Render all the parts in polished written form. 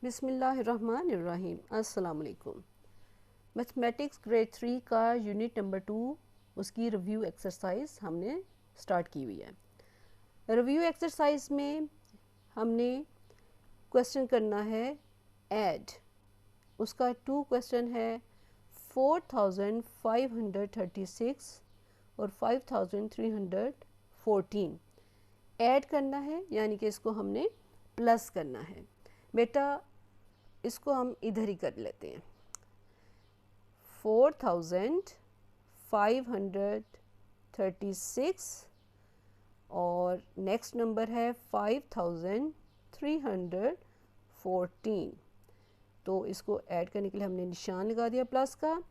बिस्मिल्लाहिर्रहमानिर्रहीम। अस्सलाम वालेकुम। मैथमेटिक्स ग्रेड 3 का यूनिट नंबर 2 उसकी रिव्यू एक्सरसाइज हमने स्टार्ट की हुई है। रिव्यू एक्सरसाइज में हमने क्वेश्चन करना है ऐड। उसका 2 क्वेश्चन है 4536 और 5314 ऐड करना है, यानी कि इसको हमने प्लस करना है। बेटा इसको हम इधर ही कर लेते हैं। 4536 और नेक्स्ट नंबर है 5314। तो इसको ऐड करने के लिए हमने निशान लगा दिया प्लस का।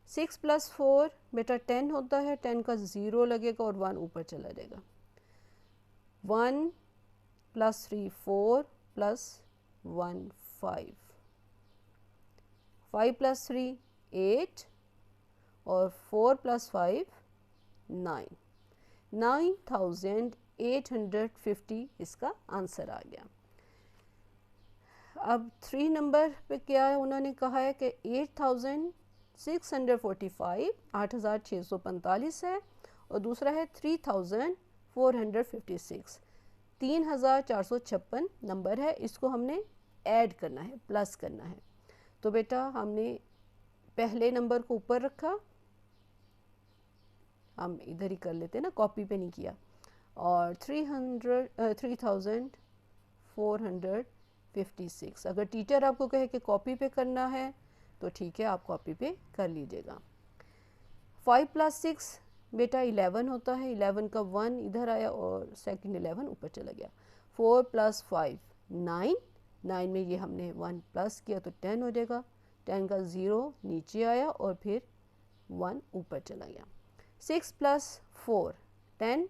6 + 4 बेटा 10 होता है, 10 का 0 लगेगा और 1 ऊपर चला जाएगा। 1 + 3 4 + 1 5, 5 + 3 8 और 4 + 5 9, 9850 इसका आंसर आ गया। अब 3 नंबर पे क्या है, उन्होंने कहा है कि 8645 8645 है और दूसरा है 3456 3456 नंबर है। इसको हमने ऐड करना है, प्लस करना है। तो बेटा हमने पहले नंबर को ऊपर रखा, हम इधर ही कर लेते हैं ना, कॉपी पे नहीं किया, और 3456। अगर टीचर आपको कहे कि कॉपी पे करना है तो ठीक है, आप कॉपी पे कर लीजिएगा। 5 + 6 बेटा 11 होता है, 11 का 1 इधर आया और सेकंड 11 ऊपर चला गया। 4 + 5 9, 9 में ये हमने 1 प्लस किया तो 10 हो जाएगा। 10 का 0 नीचे आया और फिर 1 ऊपर चला गया। 6 + 4 10,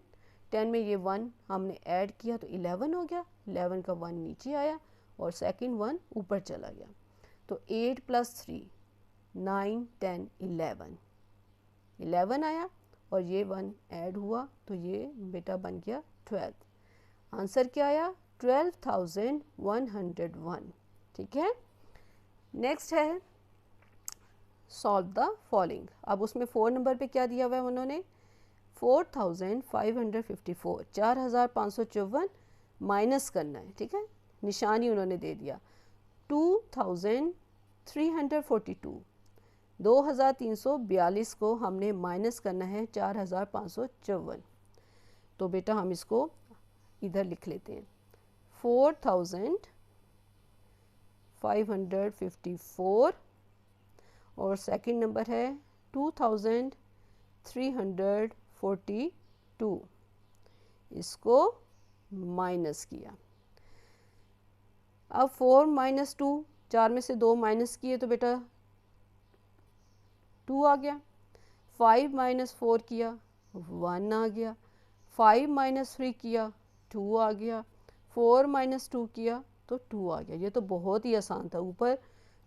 10 में ये 1 हमने ऐड किया तो 11 हो गया। 11 का 1 नीचे आया और सेकंड 1 ऊपर चला गया। तो 8 + 3 9 10 11, 11 आया और ये 1 ऐड हुआ तो ये बेटा बन गया 12। आंसर क्या आया? 12101। ठीक है। नेक्स्ट है सॉल्व द फॉलोइंग। अब उसमें 4 नंबर पे क्या दिया हुआ है उन्होंने? 4554, 4554 माइनस करना है। ठीक है, निशान ही उन्होंने दे दिया। 2342, 2342 को हमने माइनस करना है 4554। तो बेटा हम इसको इधर लिख लेते हैं। 4554 और सेकंड नंबर है 2342, इसको माइनस किया। अब 4 - 2, 4 में से 2 माइनस किए तो बेटा 2 आ गया। 5 - 4 किया 1 आ गया। 5 - 3 किया 2 आ गया। 4 - 2 किया तो 2 आ गया। ये तो बहुत ही आसान था। ऊपर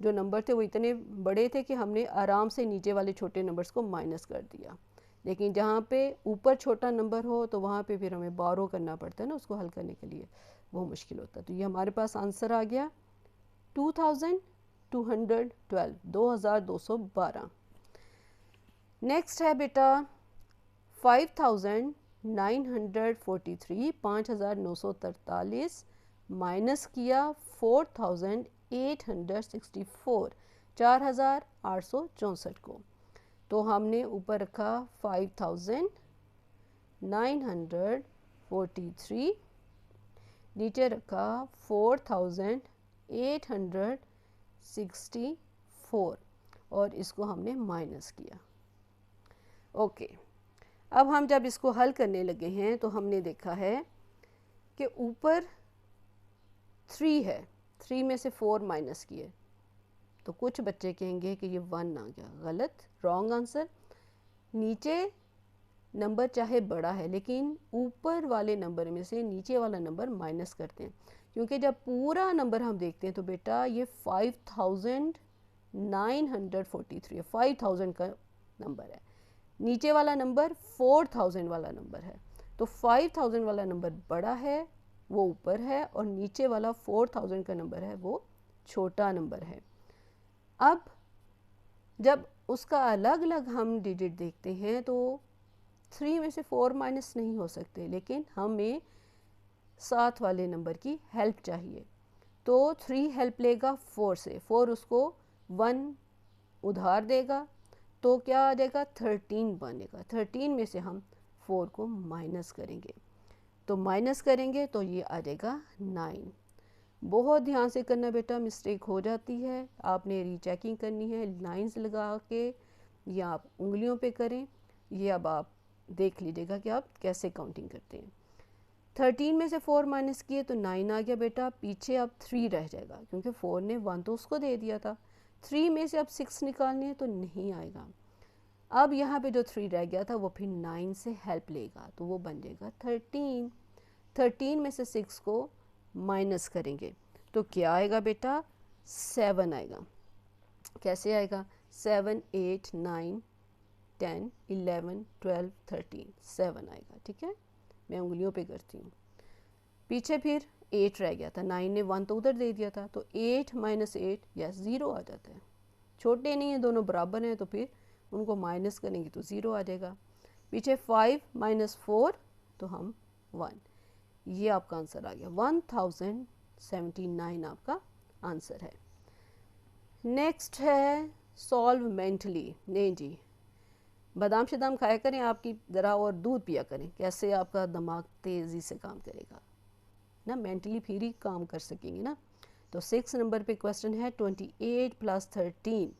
जो नंबर थे वो इतने बड़े थे कि हमने आराम से नीचे वाले छोटे नंबर्स को माइनस कर दिया। लेकिन जहाँ पे ऊपर छोटा नंबर हो तो वहाँ पे फिर हमें बोरो करना पड़ता है ना, उसको हल करने के लिए वो मुश्किल होता है। तो ये हमारे पास आंसर आ गया 2212, 2212। नेक्स्ट है बेटा 5943, 5943 माइनस किया 4864, 4864 को। तो हमने ऊपर रखा 5943, नीचे रखा 4864 और इसको हमने माइनस किया। ओके, अब हम जब इसको हल करने लगे हैं तो हमने देखा है कि ऊपर 3 है, 3 में से 4 माइनस किए तो कुछ बच्चे कहेंगे कि ये 1 आ गया। गलत, रॉन्ग आंसर। नीचे नंबर चाहे बड़ा है लेकिन ऊपर वाले नंबर में से नीचे वाला नंबर माइनस करते हैं, क्योंकि जब पूरा नंबर हम देखते हैं तो बेटा ये 5943 है, 5000 का नंबर है। नीचे वाला नंबर 4000 वाला नंबर है। तो 5000 वाला नंबर बड़ा है, वो ऊपर है, और नीचे वाला 4000 का नंबर है वो छोटा नंबर है। अब जब उसका अलग अलग हम डिजिट देखते हैं तो 3 में से 4 माइनस नहीं हो सकते, लेकिन हमें साथ वाले नंबर की हेल्प चाहिए। तो 3 हेल्प लेगा 4 से, 4 उसको 1 उधार देगा, तो क्या आ जाएगा 13 बनेगा। 13 में से हम 4 को माइनस करेंगे, तो माइनस करेंगे तो ये आ जाएगा 9। बहुत ध्यान से करना बेटा, मिस्टेक हो जाती है, आपने रीचेकिंग करनी है लाइंस लगा के या आप उंगलियों पे करें। ये अब आप देख लीजिएगा कि आप कैसे काउंटिंग करते हैं। 13 में से 4 माइनस किए तो 9 आ गया बेटा, पीछे अब 3 रह जाएगा क्योंकि 4 ने 1 तो उसको दे दिया था। 3 में से अब 6 निकालने हैं तो नहीं आएगा। अब यहाँ पे जो 3 रह गया था वो फिर 9 से हेल्प लेगा, तो वो बन जाएगा 13। 13 में से 6 को माइनस करेंगे तो क्या आएगा बेटा 7 आएगा। कैसे आएगा 7 8 9 10 11 12 13 7 आएगा। ठीक है, मैं उंगलियों पे करती हूँ। पीछे फिर 8 रह गया था, 9 ने 1 तो उधर दे दिया था, तो 8 माइनस 8 यस 0 आ जाता है। छोटे नहीं है, दोनों बराबर हैं, तो फिर उनको माइनस करेंगे तो 0 आ जाएगा। पीछे 5 माइनस 4 तो हम 1। ये आपका आंसर आ गया, 1079 आपका आंसर है। नेक्स्ट है सॉल्व मेंटली। नहीं जी, बादाम शादाम खाया करें, आपकी ज़रा और दूध पिया करें, कैसे आपका दिमाग तेज़ी से काम करेगा ना, मेंटली फिर ही काम कर सकेंगे ना। तो 6 नंबर पे क्वेश्चन है 28 प्लस 13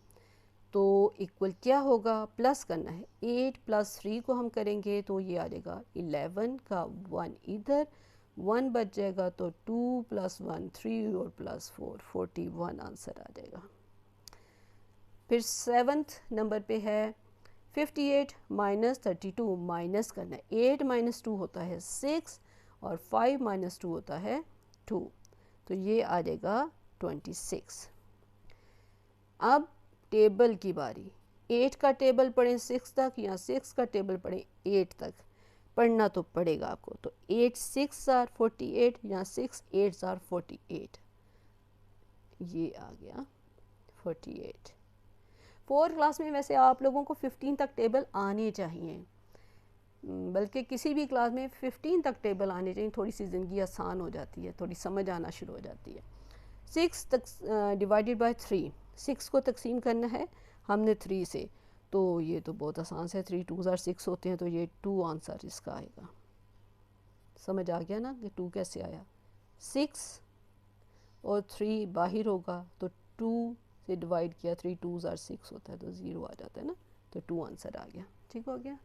तो इक्वल क्या होगा, प्लस करना है। 8 प्लस 3 को हम करेंगे तो ये आ जाएगा 11 का 1 इधर, 1 बच जाएगा तो 2 प्लस 1 3 और प्लस 4 41 आंसर आ जाएगा। फिर 7th नंबर पे है 58 माइनस 32 माइनस करना है। 8 माइनस 2 होता है 6 और 5 माइनस 2 होता है 2, तो ये आ जाएगा 26। अब टेबल की बारी, 8 का टेबल पढ़ें 6 तक या 6 का टेबल पढ़ें 8 तक, पढ़ना तो पड़ेगा आपको। तो 8 6 आर 48 या 6 8 आर 48, ये आ गया 48। 4th क्लास में वैसे आप लोगों को 15 तक टेबल आने चाहिए, बल्कि किसी भी क्लास में 15 तक टेबल आने चाहिए, थोड़ी सी ज़िंदगी आसान हो जाती है, थोड़ी समझ आना शुरू हो जाती है। 6 तक डिवाइडेड बाय 3, 6 को तकसीम करना है हमने 3 से, तो ये तो बहुत आसान से 3 2 आर 6 होते हैं, तो ये 2 आंसर इसका आएगा। समझ आ गया ना कि 2 कैसे आया। 6 और 3 बाहर होगा तो 2 से डिवाइड किया, 3 2 आर 6 होता है तो 0 आ जाता है ना, तो 2 आंसर आ गया। ठीक हो गया।